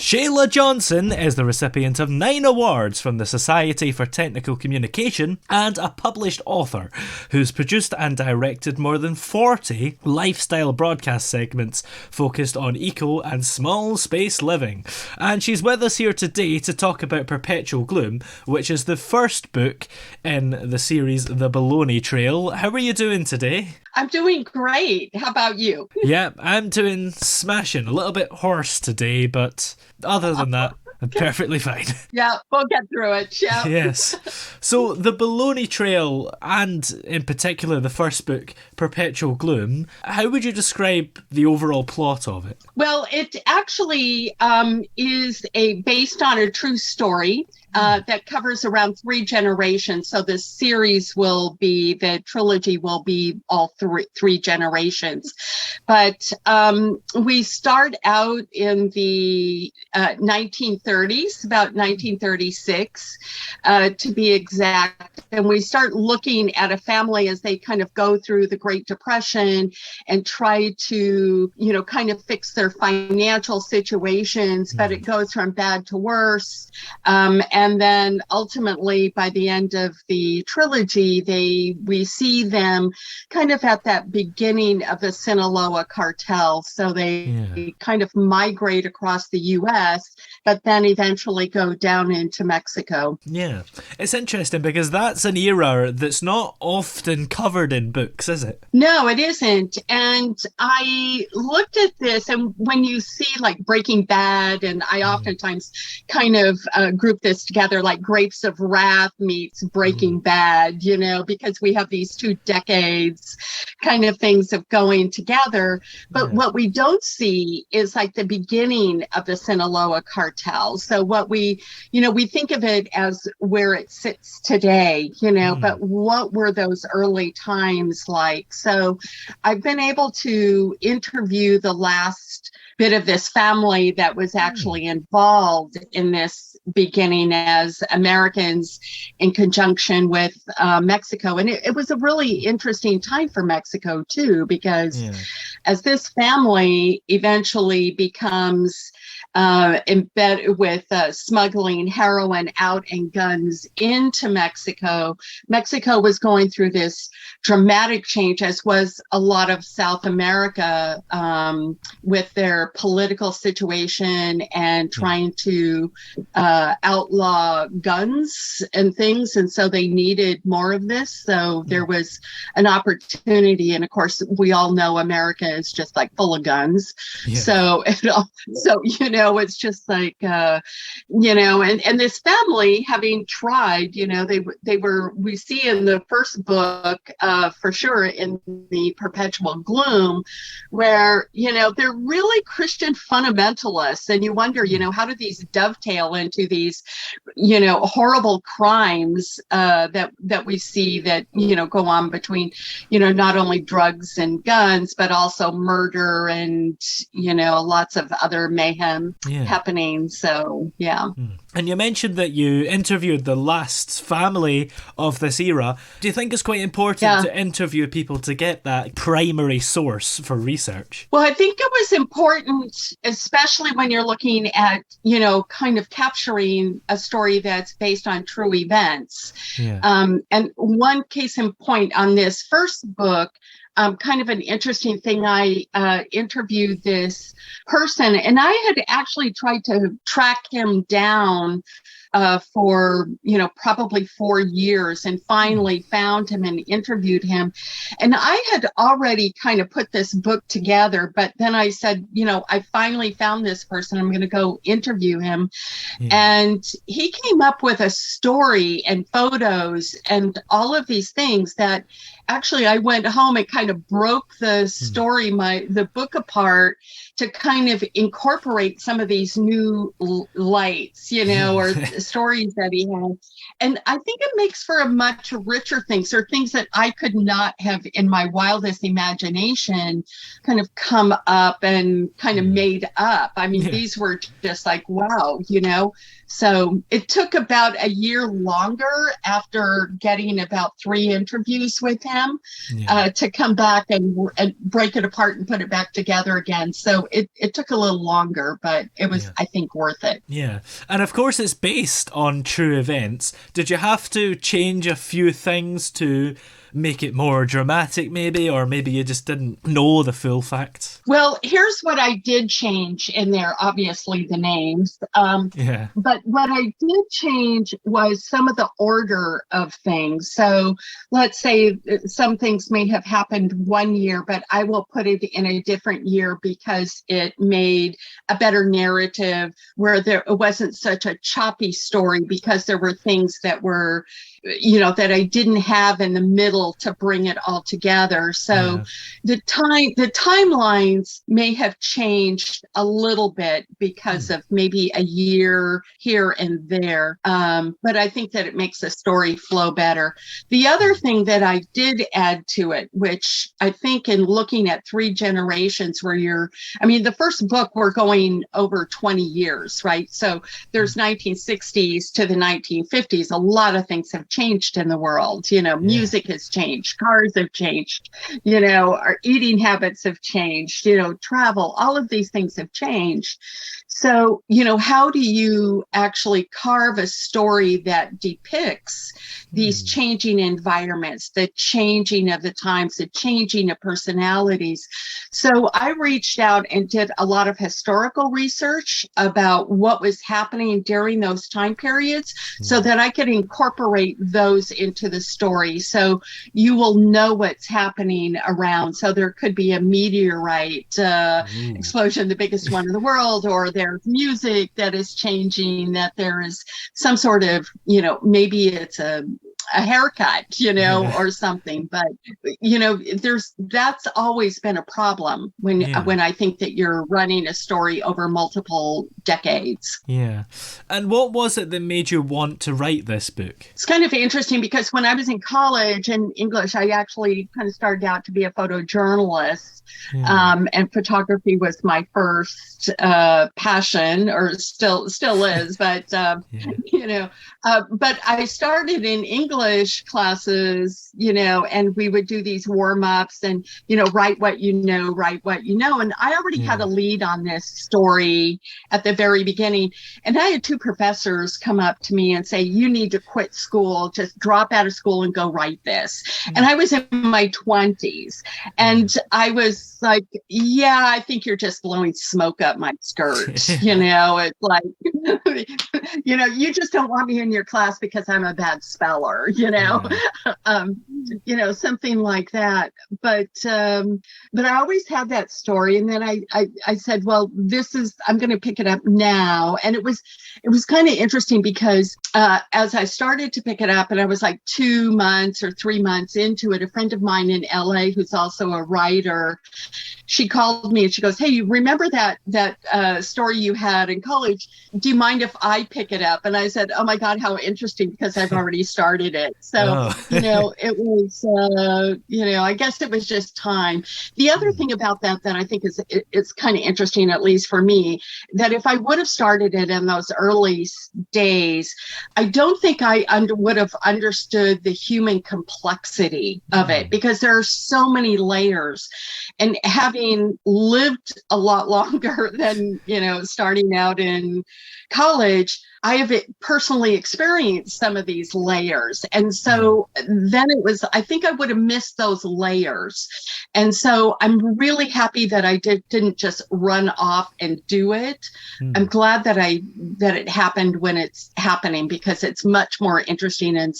Shelah Johnson is the recipient of 9 awards from the Society for Technical Communication and a published author who's produced and directed more than 40 lifestyle broadcast segments focused on eco and small space living. And she's with us here today to talk about Perpetual Gloom, which is the first book in the series The Baloney Trail. How are you doing today? I'm doing great. How about you? Yeah, I'm doing smashing. A little bit hoarse today, but other than that, I'm perfectly fine. Yeah, we'll get through it. Yeah. Yes. So the Baloney Trail, and in particular the first book, Perpetual Gloom, how would you describe the overall plot of it? Well, it actually is based on a true story that covers around 3 generations. So the trilogy will be all three generations. But we start out in the 1930s, about 1936 to be exact. And we start looking at a family as they kind of go through the Great Depression and try to, kind of fix their financial situations, but it goes from bad to worse. And then ultimately, by the end of the trilogy, we see them kind of at that beginning of the Sinaloa cartel. So they kind of migrate across the U.S., but then eventually go down into Mexico. Yeah. It's interesting because that's an era that's not often covered in books, is it? No, it isn't. And I looked at this, and when you see like Breaking Bad, and I oftentimes kind of group this together like Grapes of Wrath meets Breaking Bad, because we have these 2 decades kind of things of going together. But what we don't see is like the beginning of the Sinaloa cartel. So what we think of it as where it sits today, but what were those early times like? So I've been able to interview the last bit of this family that was actually involved in this beginning as Americans in conjunction with Mexico. And it was a really interesting time for Mexico, too, because as this family eventually becomes embedded with smuggling heroin out and guns into Mexico. Mexico was going through this dramatic change, as was a lot of South America, with their political situation and trying to outlaw guns and things. And so they needed more of this. So there was an opportunity. And of course, we all know America is just like full of guns. Yeah. So it's just like, and this family having tried, we see in the first book, for sure, in the Perpetual Gloom, where, they're really Christian fundamentalists. And you wonder, how do these dovetail into these, horrible crimes that we see that, go on between, not only drugs and guns, but also murder and, lots of other mayhem happening. So, yeah. And you mentioned that you interviewed the last family of this era. Do you think it's quite important to interview people to get that primary source for research? Well, I think it was important, especially when you're looking at, kind of capturing a story that's based on true events. Yeah. And one case in point on this first book, kind of an interesting thing, I interviewed this person, and I had actually tried to track him down for, probably 4 years, and finally found him and interviewed him. And I had already kind of put this book together, but then I said, I finally found this person. I'm going to go interview him. Yeah. And he came up with a story and photos and all of these things that actually I went home and kind of broke the story, the book apart to kind of incorporate some of these new lights, or stories that he had. And I think it makes for a much richer things, or things that I could not have in my wildest imagination kind of come up and kind of made up. I mean, these were just like, wow, So it took about a year longer after getting about 3 interviews with him to come back and break it apart and put it back together again. So So it took a little longer, but it was, I think, worth it. Yeah. And of course, it's based on true events. Did you have to change a few things to make it more dramatic, maybe? Or maybe you just didn't know the full facts? Well, here's what I did change in there. Obviously, the names. But what I did change was some of the order of things. So let's say some things may have happened one year, but I will put it in a different year because it made a better narrative where it wasn't such a choppy story, because there were things that were, that I didn't have in the middle to bring it all together. So the timelines may have changed a little bit because of maybe a year here and there. But I think that it makes the story flow better. The other thing that I did add to it, which I think in looking at 3 generations where the first book, we're going over 20 years, right? So there's 1960s to the 1950s. A lot of things have changed in the world. Music has changed, cars have changed, our eating habits have changed, travel, all of these things have changed. So, how do you actually carve a story that depicts these changing environments, the changing of the times, the changing of personalities? So I reached out and did a lot of historical research about what was happening during those time periods so that I could incorporate those into the story. So you will know what's happening around. So there could be a meteorite explosion, the biggest one in the world, or there's music that is changing, that there is some sort of, maybe it's a haircut, or something. But, that's always been a problem when I think that you're running a story over multiple decades. Yeah. And what was it that made you want to write this book? It's kind of interesting because when I was in college in English, I actually kind of started out to be a photojournalist. And photography was my first passion, or still is. But, but I started in English classes, and we would do these warm-ups and, write what you know, write what you know. And I already had a lead on this story at the very beginning. And I had 2 professors come up to me and say, you need to quit school, just drop out of school and go write this. And I was in my 20s. And I was like, I think you're just blowing smoke up my skirt. It's like, you just don't want me in your class because I'm a bad speller, something like that. But I always had that story. And then I said, well, I'm going to pick it up now. And it was kind of interesting because as I started to pick it up, and I was like 2 months or 3 months into it, a friend of mine in LA who's also a writer, she called me and she goes, hey, you remember that story you had in college? Do you mind if I pick it up? And I said, oh my God, how interesting, because I've already started it. So, it was, I guess it was just time. The other thing about that I think it's kind of interesting, at least for me, that if I would have started it in those early days, I don't think I would have understood the human complexity of it, because there are so many layers. And having lived a lot longer than, starting out in college, I have personally experienced some of these layers. And so then I think I would have missed those layers. And so I'm really happy that I didn't just run off and do it. I'm glad that it happened when it's happening, because it's much more interesting and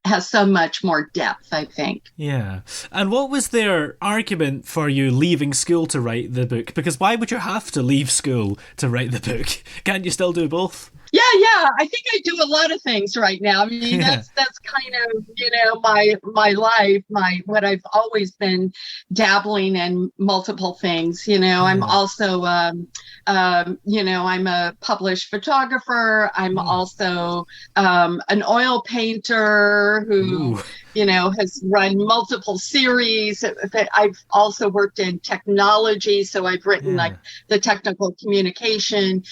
has so much more depth, I think. Yeah. And what was their argument for you leaving school to write the book? Because why would you have to leave school to write the book? Can't you still do both? Yeah. I think I do a lot of things right now. I mean, that's kind of, my life, what I've always been dabbling in multiple things. I'm also, I'm a published photographer. I'm also an oil painter who, has run multiple series. I've also worked in technology. So I've written like the technical communication.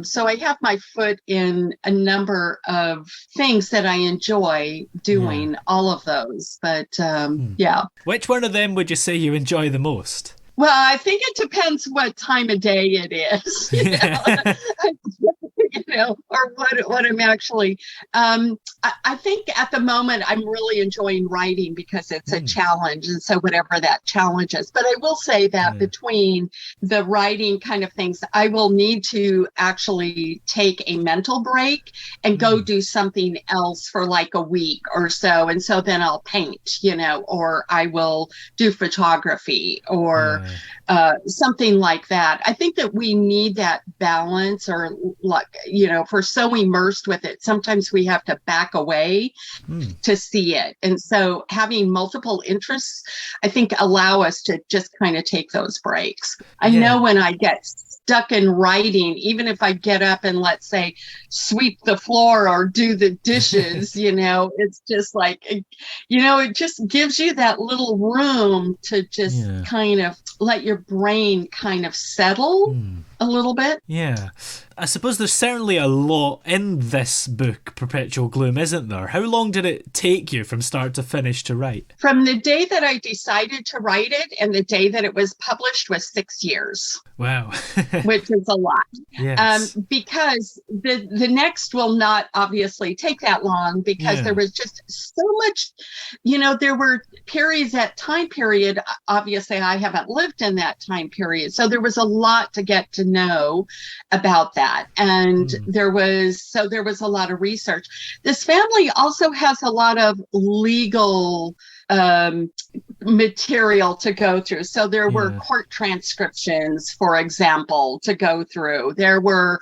So I have my foot in a number of things that I enjoy doing, all of those. But yeah. Which one of them would you say you enjoy the most? Well, I think it depends what time of day it is, or what I'm actually. I think at the moment I'm really enjoying writing because it's a challenge, and so whatever that challenge is. But I will say that between the writing kind of things, I will need to actually take a mental break and go do something else for like a week or so, and so then I'll paint, or I will do photography or something like that. I think that we need that balance, or like, if we're so immersed with it, sometimes we have to back away to see it. And so having multiple interests, I think, allow us to just kind of take those breaks. I know when I get stuck in writing, even if I get up and, let's say, sweep the floor or do the dishes, it's just like, it just gives you that little room to just kind of let your brain kind of settle a little bit. Yeah. I suppose there's certainly a lot in this book, Perpetual Gloom, isn't there? How long did it take you from start to finish to write? From the day that I decided to write it and the day that it was published was 6 years. Wow. Which is a lot. Yes. Because the next will not obviously take that long, because there was just so much, there were periods, that time period. Obviously, I haven't lived in that time period. So there was a lot to get to know about that. And there was a lot of research. This family also has a lot of legal material to go through. So there were court transcriptions, for example, to go through. There were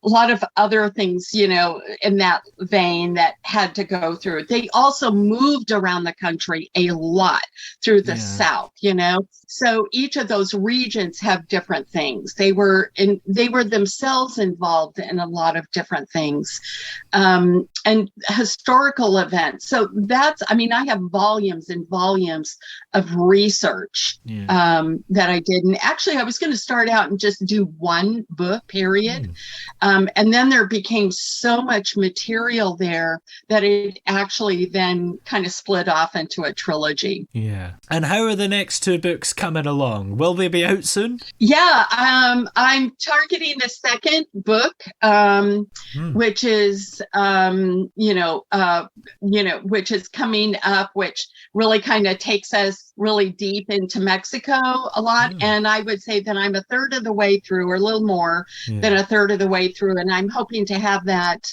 a lot of other things, in that vein that had to go through. They also moved around the country a lot through the South, So each of those regions have different things. They were themselves involved in a lot of different things, and historical events. So I have volumes and volumes of research that I did. And actually, I was going to start out and just do one book, period. And then there became so much material there that it actually then kind of split off into a trilogy. Yeah. And how are the next two books coming along? Will they be out soon? Yeah, I'm targeting the second book, which is, which is coming up, which really kind of takes us really deep into Mexico a lot. And I would say that I'm a third of the way through, or a little more than a third of the way through. And I'm hoping to have that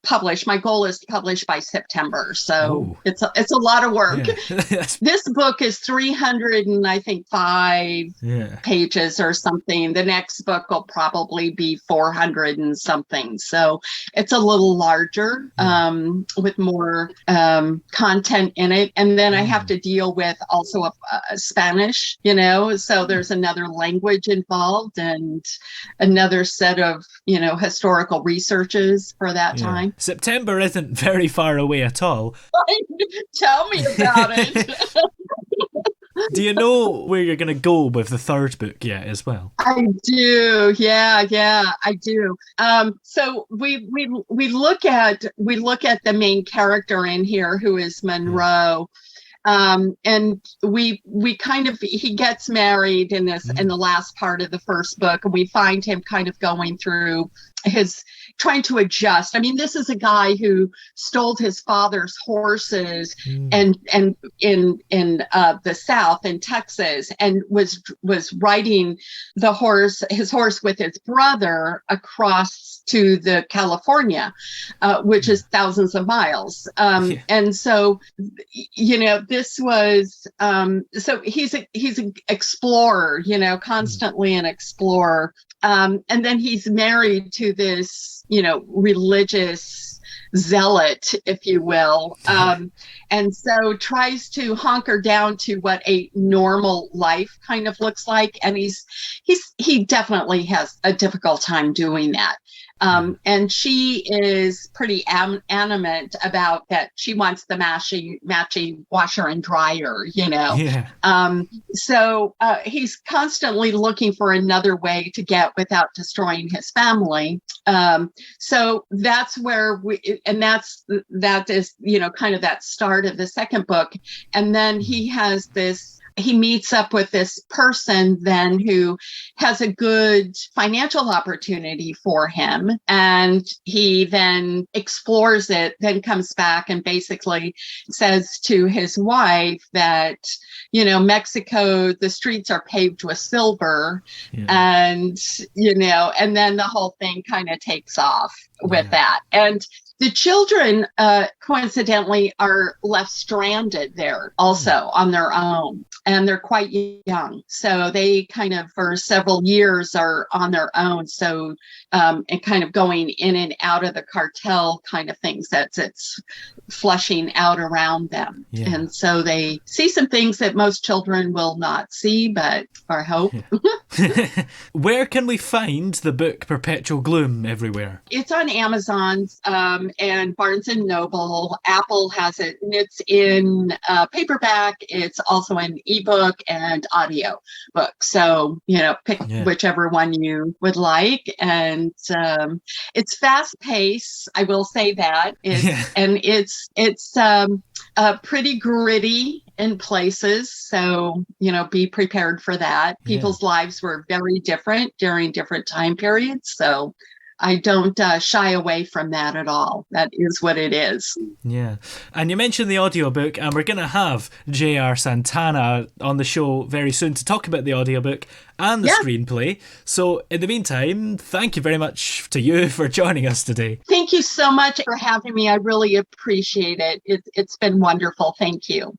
published. My goal is to publish by September. So it's a lot of work. Yeah. This book is 305 pages or something. The next book will probably be 400 and something. So it's a little larger, with more content in it. And then I have to deal with also a Spanish, so there's another language involved and another set of, historical researches for that time. September isn't very far away at all. Tell me about it. Do you know where you're going to go with the third book yet as well? I do. Yeah, I do. So we look at the main character in here, who is Monroe. And we kind of, he gets married in the last part of the first book, and we find him kind of going through his trying to adjust. I mean, this is a guy who stole his father's horses and in the South in Texas, and was riding his horse with his brother across to the California, which is thousands of miles. And so, this was, so he's an explorer, constantly an explorer. And then he's married to this, religious zealot, if you will. And so tries to hunker down to what a normal life kind of looks like. And he definitely has a difficult time doing that. And she is pretty animate about that. She wants the matching washer and dryer, So he's constantly looking for another way to get without destroying his family. So that's where that is, kind of that start of the second book. And then he has this he meets up with this person then who has a good financial opportunity for him. And he then explores it, then comes back and basically says to his wife that, Mexico, the streets are paved with silver. Yeah. And, and then the whole thing kind of takes off with that. And the children, coincidentally, are left stranded there also on their own, and they're quite young. So they kind of, for several years, are on their own. So, and kind of going in and out of the cartel kind of things it's flushing out around them. Yeah. And so they see some things that most children will not see, but I hope. Yeah. Where can we find the book Perpetual Gloom everywhere? It's on Amazon. And Barnes and Noble. Apple has it, and it's in paperback. It's also an ebook and audio book. So, pick whichever one you would like. And it's fast paced. I will say that. And it's pretty gritty in places. So, be prepared for that. People's lives were very different during different time periods. So I don't shy away from that at all. That is what it is. Yeah. And you mentioned the audiobook, and we're going to have J.R. Santana on the show very soon to talk about the audiobook and the screenplay. So in the meantime, thank you very much to you for joining us today. Thank you so much for having me. I really appreciate it. It's been wonderful. Thank you.